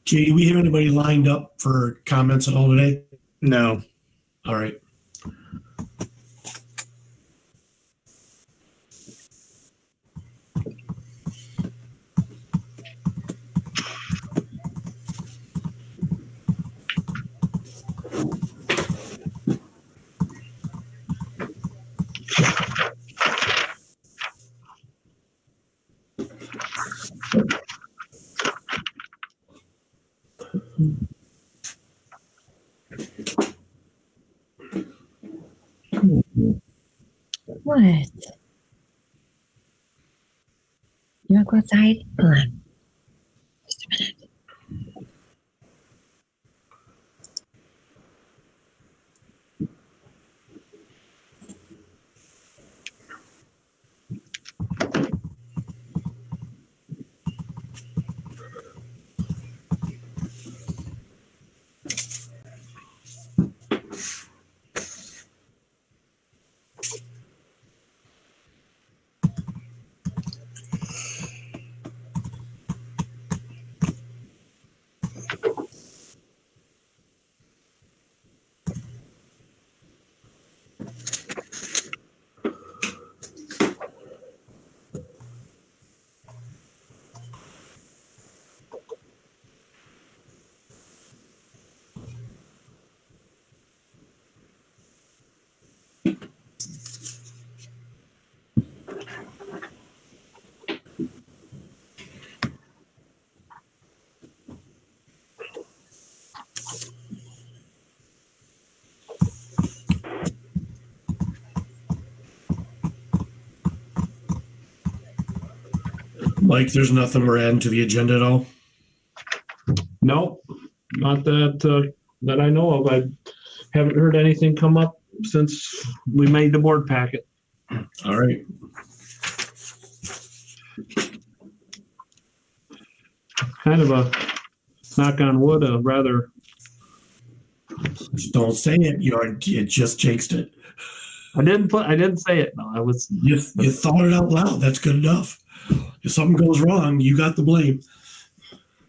Jay, do we have anybody lined up for comments at all today? No. All right. What? You want to go outside? Hold on. Just a minute. Mike, there's nothing we're adding to the agenda at all? Nope, not that I know of. I haven't heard anything come up since we made the board packet. All right. Kind of a knock on wood, a rather. Don't say it. You just jinxed it. I didn't say it. No, I was. You thought it out loud. That's good enough. If something goes wrong, you got the blame.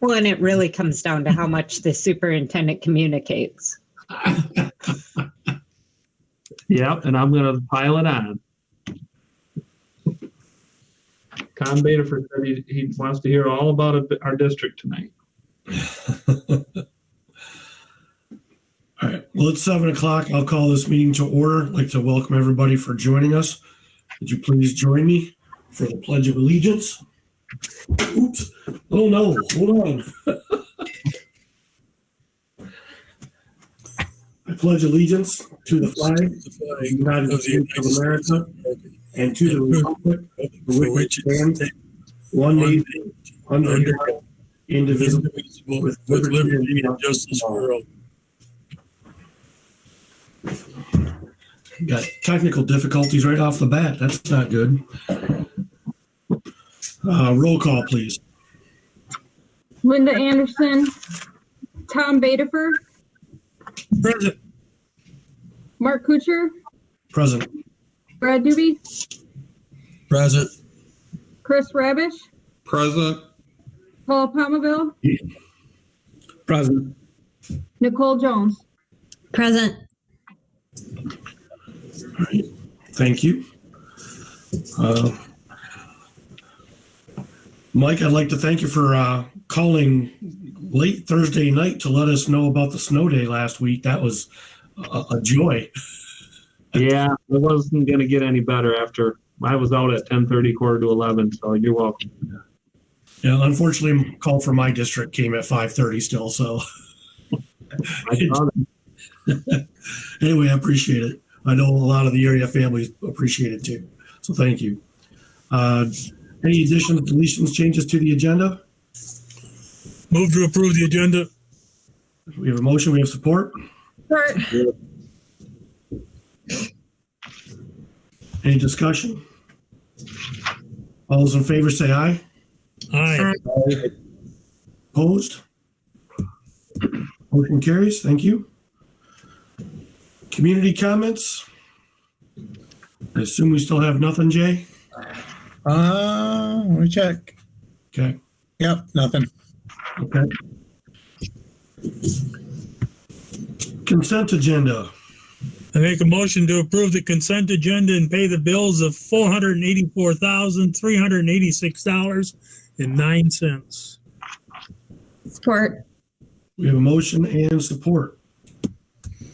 Well, and it really comes down to how much the superintendent communicates. Yep, and I'm gonna pile it on. Tom Badiford said he wants to hear all about our district tonight. All right. Well, it's 7:00. I'll call this meeting to order. I'd like to welcome everybody for joining us. Would you please join me for the Pledge of Allegiance? Oops. Oh, no. Hold on. I pledge allegiance to the flag of the United States of America and to the republic for which it stands, one nation, under God, indivisible, with liberty and justice for all. Got technical difficulties right off the bat. That's not good. Roll call, please. Linda Anderson, Tom Badiford, Present. Mark Kuchar, Present. Brad Doobie, Present. Chris Rabish, Present. Paul Palmaville, Present. Nicole Jones. Present. All right. Thank you. Mike, I'd like to thank you for calling late Thursday night to let us know about the snow day last week. That was a joy. Yeah, it wasn't gonna get any better after I was out at 10:30, quarter to 11. So you're welcome. Yeah, unfortunately, call for my district came at 5:30 still. So I saw that. anyway, I appreciate it. I know a lot of the area families appreciate it too. So thank you. Any additions, deletions, changes to the agenda? Move to approve the agenda. We have a motion. We have support. Support. Any discussion? All those in favor say aye. Aye. Opposed? Motion carries. Thank you. Community comments? I assume we still have nothing, Jay? Let me check. Okay. Yep, nothing. Okay. Consent agenda. I make a motion to approve the consent agenda and pay the bills of $484,386.09. Support. We have a motion and support.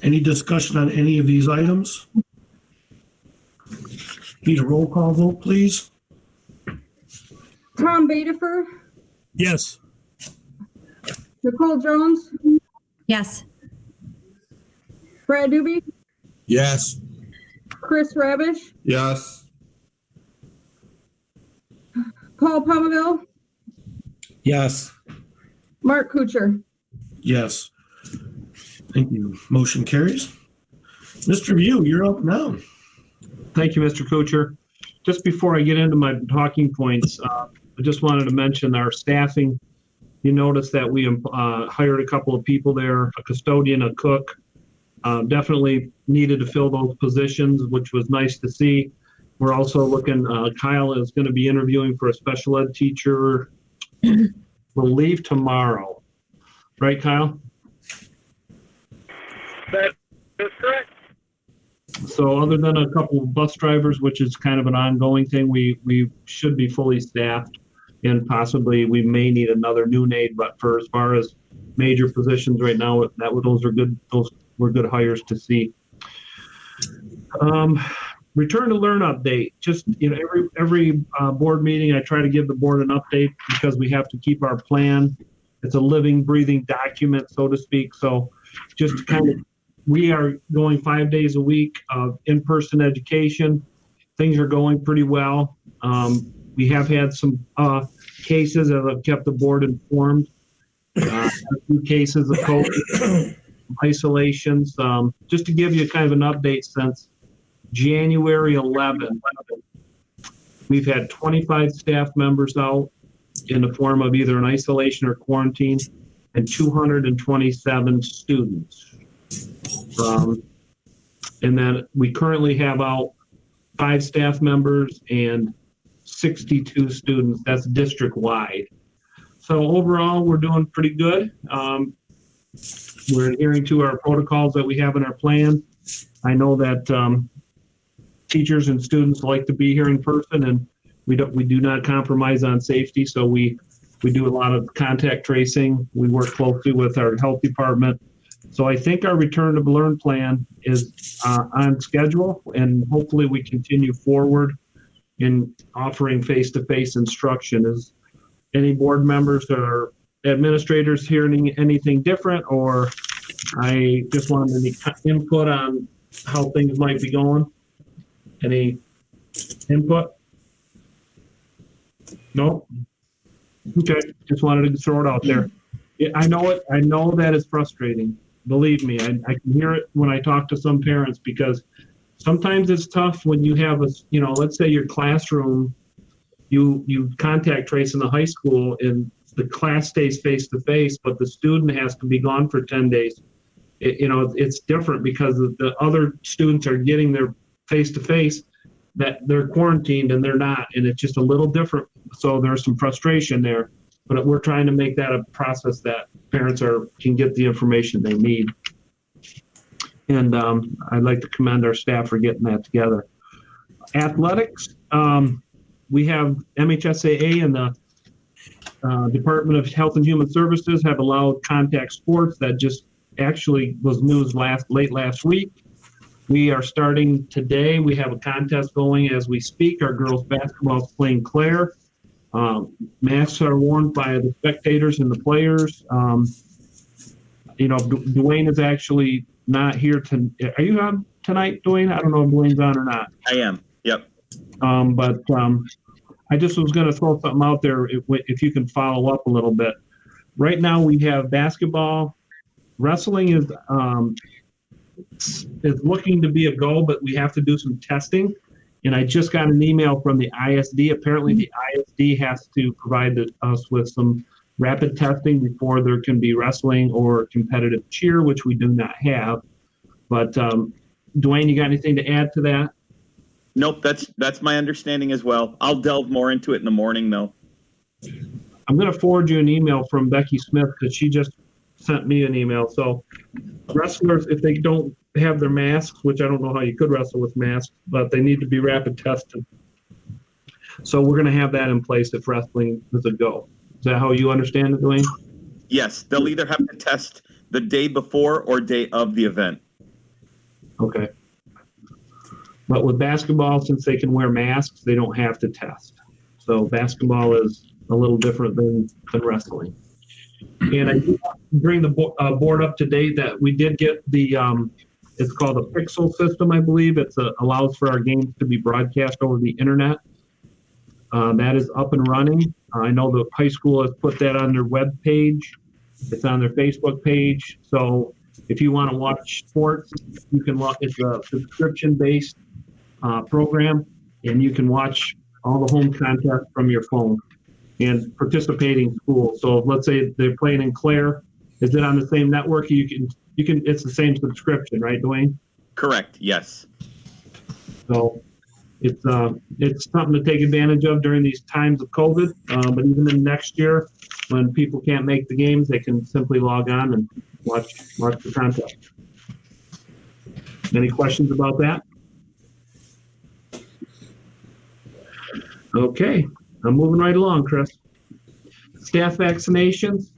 Any discussion on any of these items? Need a roll call vote, please? Tom Bedifer, Yes. Nicole Jones, Yes. Brad Doobie, Yes. Chris Rabish, Yes. Paul Palmaville, Yes. Mark Kuchar. Yes. Thank you. Motion carries. Mr. View, you're up now. Thank you, Mr. Kuchar. Just before I get into my talking points, I just wanted to mention our staffing. You notice that we hired a couple of people there, a custodian, a cook. Definitely needed to fill those positions, which was nice to see. We're also looking, Kyle is going to be interviewing for a special ed teacher. We'll leave tomorrow. Right, Kyle? That is correct. So other than a couple of bus drivers, which is kind of an ongoing thing, we should be fully staffed, and possibly we may need another new aide. But for as far as major positions right now, those are good. Those were good hires to see. Return to learn update. Just every board meeting, I try to give the board an update because we have to keep our plan. It's a living, breathing document, so to speak. So just kind of. We are going 5 days a week of in-person education. Things are going pretty well. We have had some cases that have kept the board informed. A few cases of COVID, isolations. Just to give you kind of an update, since January 11th, we've had 25 staff members out in the form of either an isolation or quarantine, and 227 students. And then we currently have out 5 staff members and 62 students. That's district wide. So overall, we're doing pretty good. We're adhering to our protocols that we have in our plan. I know that teachers and students like to be here in person, and we do not compromise on safety. So we do a lot of contact tracing. We work closely with our health department. So I think our return to learn plan is on schedule, and hopefully we continue forward in offering face-to-face instruction. Is any board members or administrators hearing anything different, or I just wanted any input on how things might be going? Any input? No? Okay, just wanted to throw it out there. Yeah, I know it. I know that it's frustrating. Believe me, I can hear it when I talk to some parents, because sometimes it's tough when you have let's say your classroom, you contact trace in the high school and the class stays face to face, but the student has to be gone for 10 days. It's different because the other students are getting their face to face, that they're quarantined and they're not, and it's just a little different. So there's some frustration there. But we're trying to make that a process that parents can get the information they need. And I'd like to commend our staff for getting that together. Athletics, we have MHSAA and the Department of Health and Human Services have allowed contact sports. That just actually was news late last week. We are starting today. We have a contest going as we speak. Our girls basketball is playing Clare. Masks are worn by the spectators and the players. Dwayne is actually not here. Are you on tonight, Dwayne? I don't know if Dwayne's on or not. I am. Yep. But I just was going to throw something out there if you can follow up a little bit. Right now we have basketball. Wrestling is looking to be a go, but we have to do some testing. And I just got an email from the ISD. Apparently, the ISD has to provide us with some rapid testing before there can be wrestling or competitive cheer, which we do not have. But Dwayne, you got anything to add to that? Nope, that's my understanding as well. I'll delve more into it in the morning, though. I'm going to forward you an email from Becky Smith, because she just sent me an email. So wrestlers, if they don't have their masks, which I don't know how you could wrestle with masks, but they need to be rapid tested. So we're going to have that in place if wrestling is a go. Is that how you understand it, Dwayne? Yes, they'll either have to test the day before or day of the event. Okay. But with basketball, since they can wear masks, they don't have to test. So basketball is a little different than wrestling. And I do want to bring the board up to date that we did get the, it's called a Pixel system, I believe. It allows for our games to be broadcast over the internet. That is up and running. I know the high school has put that on their web page. It's on their Facebook page. So if you want to watch sports, you can watch. It's a subscription-based program, and you can watch all the home contests from your phone and participating schools. So let's say they're playing in Clare. Is it on the same network? You can. It's the same subscription, right, Dwayne? Correct. Yes. So it's something to take advantage of during these times of COVID. But even in next year, when people can't make the games, they can simply log on and watch the contest. Any questions about that? Okay, I'm moving right along, Chris. Staff vaccinations.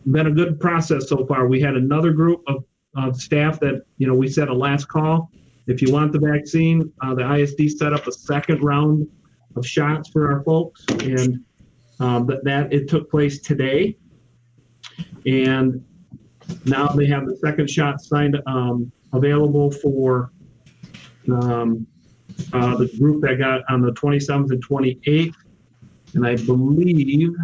Been a good process so far. We had another group of staff that, we set a last call. If you want the vaccine, the ISD set up a second round of shots for our folks, and that it took place today. And now they have the second shot signed available for the group that got on the 27th and 28th. And I believe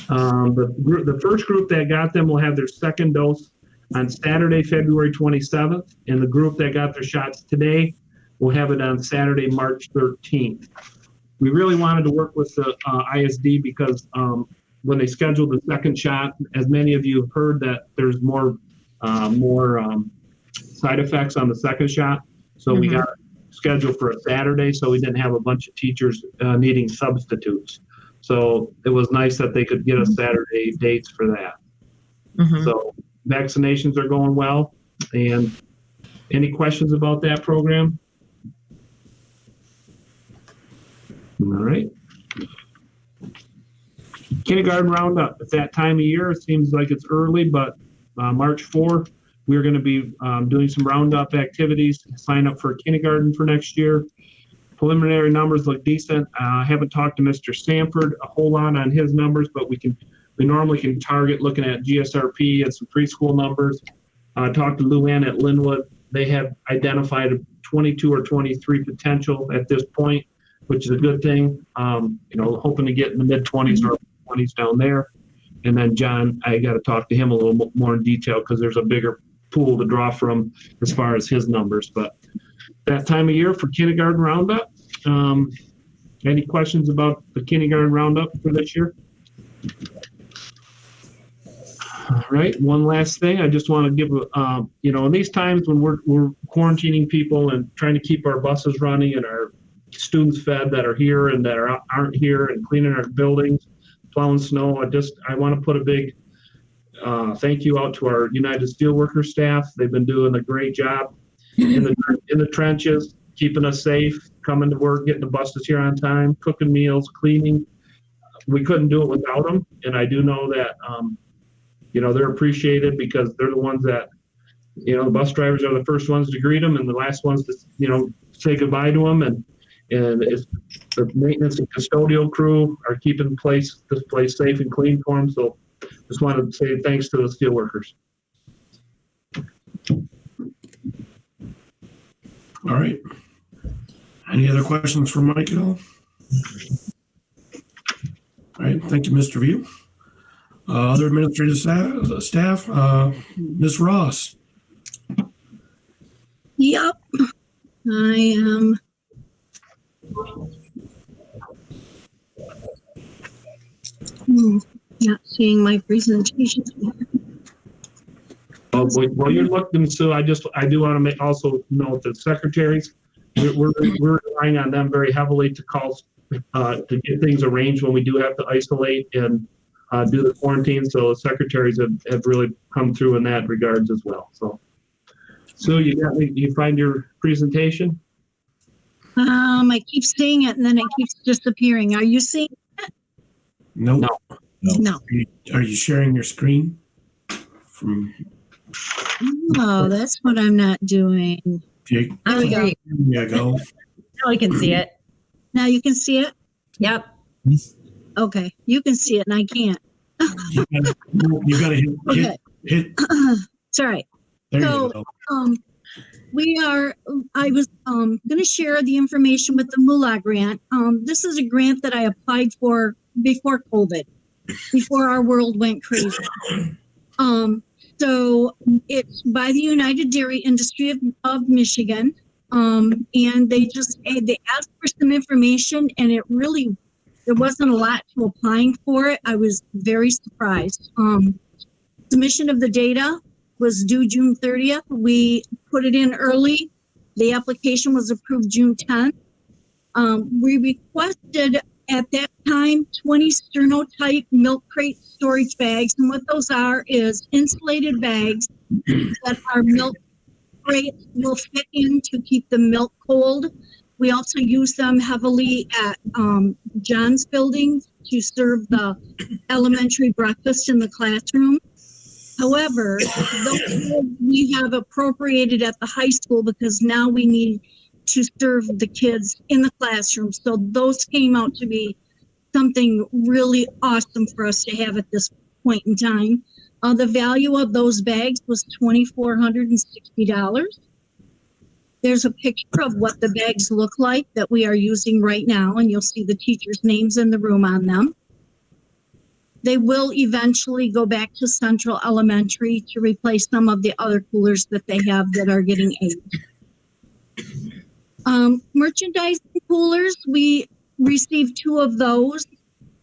the first group that got them will have their second dose on Saturday, February 27th. And the group that got their shots today will have it on Saturday, March 13th. We really wanted to work with the ISD because when they scheduled the second shot, as many of you have heard, that there's more side effects on the second shot. So we got scheduled for a Saturday, so we didn't have a bunch of teachers needing substitutes. So it was nice that they could get us Saturday dates for that. So vaccinations are going well. And any questions about that program? All right. Kindergarten roundup. It's that time of year. It seems like it's early, but March 4th, we're going to be doing some roundup activities. Sign up for kindergarten for next year. Preliminary numbers look decent. I haven't talked to Mr. Sanford a whole lot on his numbers, but we normally can target looking at GSRP and some preschool numbers. Talked to Luann at Linwood. They have identified 22 or 23 potential at this point, which is a good thing. Hoping to get in the mid-20s or 20s down there. And then John, I got to talk to him a little more in detail because there's a bigger pool to draw from as far as his numbers. But that time of year for kindergarten roundup. Any questions about the kindergarten roundup for this year? All right. One last thing. I just want to give, in these times when we're quarantining people and trying to keep our buses running and our students fed that are here and that aren't here and cleaning our buildings, plowing snow, I want to put a big thank you out to our United Steelworkers staff. They've been doing a great job in the trenches, keeping us safe, coming to work, getting the buses here on time, cooking meals, cleaning. We couldn't do it without them. And I do know that, they're appreciated because they're the ones that, the bus drivers are the first ones to greet them and the last ones to, say goodbye to them. And it's the maintenance and custodial crew are keeping this place safe and clean for them. So just wanted to say thanks to the steelworkers. All right. Any other questions for Mike at all? All right. Thank you, Mr. View. Other administrative staff, Ms. Ross. Yep, I am. Not seeing my presentation. While you're looking, Sue, I do want to also note that secretaries, we're relying on them very heavily to call to get things arranged when we do have to isolate and do the quarantine. So secretaries have really come through in that regards as well. So, Sue, you find your presentation? I keep seeing it and then it keeps disappearing. Are you seeing? Nope. No. Are you sharing your screen? Oh, that's what I'm not doing. There There we go. you go. Now we can see it. Now you can see it? Yep. Okay. You can see it and I can't. You gotta hit. It's all right. There So, you go. I was going to share the information with the Moolah grant. This is a grant that I applied for before COVID, before our world went crazy. So it's by the United Dairy Industry of Michigan. And they asked for some information and there wasn't a lot to applying for it. I was very surprised. Submission of the data was due June 30th. We put it in early. The application was approved June 10th. We requested at that time 20 sterno-type milk crate storage bags. And what those are is insulated bags that our milk crates will fit in to keep the milk cold. We also use them heavily at John's building to serve the elementary breakfast in the classroom. However, those we have appropriated at the high school because now we need to serve the kids in the classroom. So those came out to be something really awesome for us to have at this point in time. The value of those bags was $2,460. There's a picture of what the bags look like that we are using right now, and you'll see the teachers' names in the room on them. They will eventually go back to Central Elementary to replace some of the other coolers that they have that are getting aged. Merchandising coolers, we received 2 of those.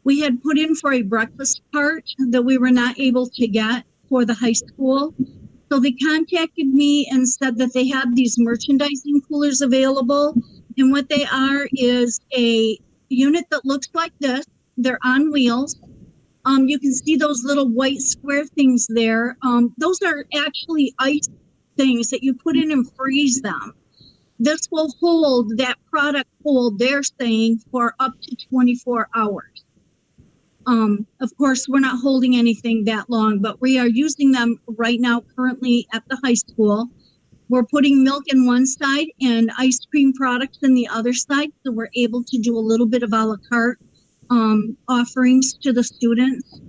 We had put in for a breakfast cart that we were not able to get for the high school. So they contacted me and said that they had these merchandising coolers available. And what they are is a unit that looks like this. They're on wheels. You can see those little white square things there. Those are actually ice things that you put in and freeze them. This will hold, that product hold, they're saying, for up to 24 hours. Of course, we're not holding anything that long, but we are using them right now currently at the high school. We're putting milk in one side and ice cream products in the other side, so we're able to do a little bit of a la carte offerings to the students.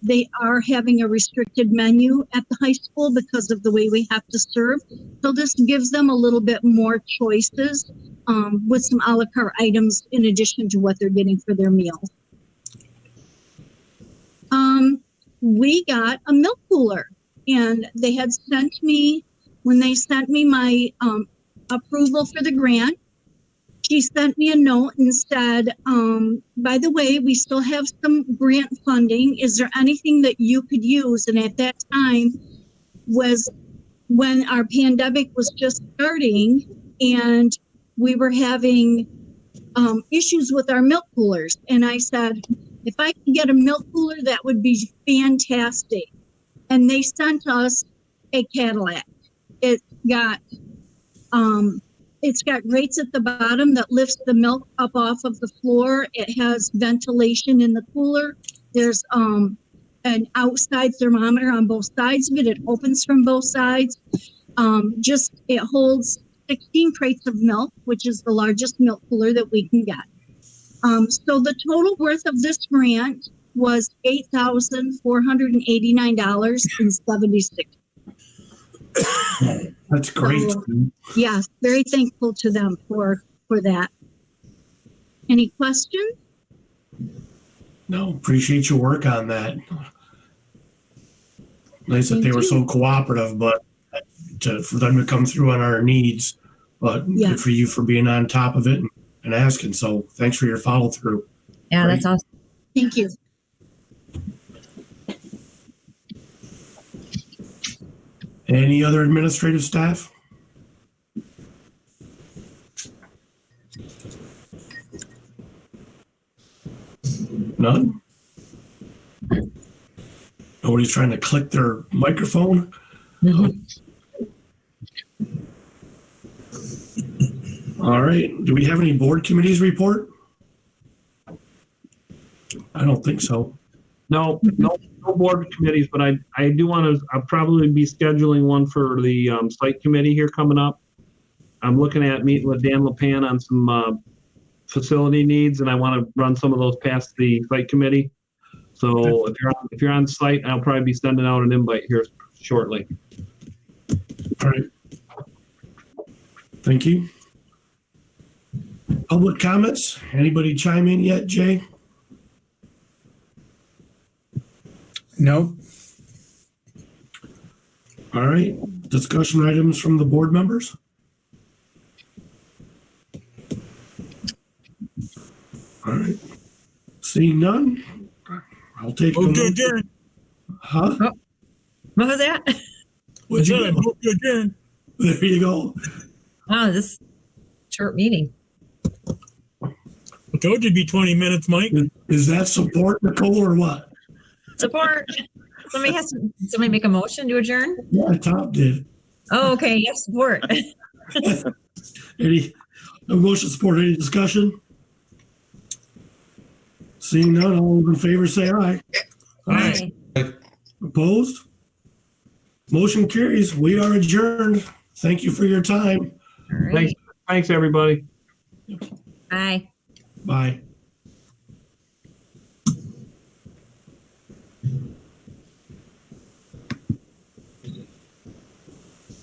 They are having a restricted menu at the high school because of the way we have to serve. So this gives them a little bit more choices with some a la carte items in addition to what they're getting for their meals. We got a milk cooler, and they had sent me, when they sent me my approval for the grant, she sent me a note and said, by the way, we still have some grant funding. Is there anything that you could use? And at that time was when our pandemic was just starting and we were having issues with our milk coolers. And I said, if I can get a milk cooler, that would be fantastic. And they sent us a Cadillac. It's got grates at the bottom that lifts the milk up off of the floor. It has ventilation in the cooler. There's an outside thermometer on both sides of it. It opens from both sides. It holds 16 crates of milk, which is the largest milk cooler that we can get. So the total worth of this grant was $8,489.76. That's great. So, yes, very thankful to them for that. Any questions? No, appreciate your work on that. Nice that they were so cooperative, but for them to come through on our needs. But good for you for being on top of it and asking. So thanks for your follow through. Yeah, that's awesome. Thank you. Any other administrative staff? None? Nobody's trying to click their microphone. All right. Do we have any board committees report? I don't think so. No board committees, but I do want to, I'll probably be scheduling one for the site committee here coming up. I'm looking at meeting with Dan LePan on some facility needs, and I want to run some of those past the site committee. So if you're on site, I'll probably be sending out an invite here shortly. All right. Thank you. Public comments? Anybody chime in yet, Jay? No. All right. Discussion items from the board members? All right. Seeing none, I'll take. Move to adjourn. Huh? What was that? What'd you Move to adjourn. There you go. Oh, this short meeting. I told you it'd be 20 minutes, Mike. Is that support, Nicole, or what? Support. Somebody make a motion to adjourn? Yeah, Tom did. Oh, okay. Yes, support. Any motion support? Any discussion? Seeing none, all those in favor say aye. Aye. Opposed? Motion carries. We are adjourned. Thank you for your time. All right. Thanks everybody. Aye. Bye.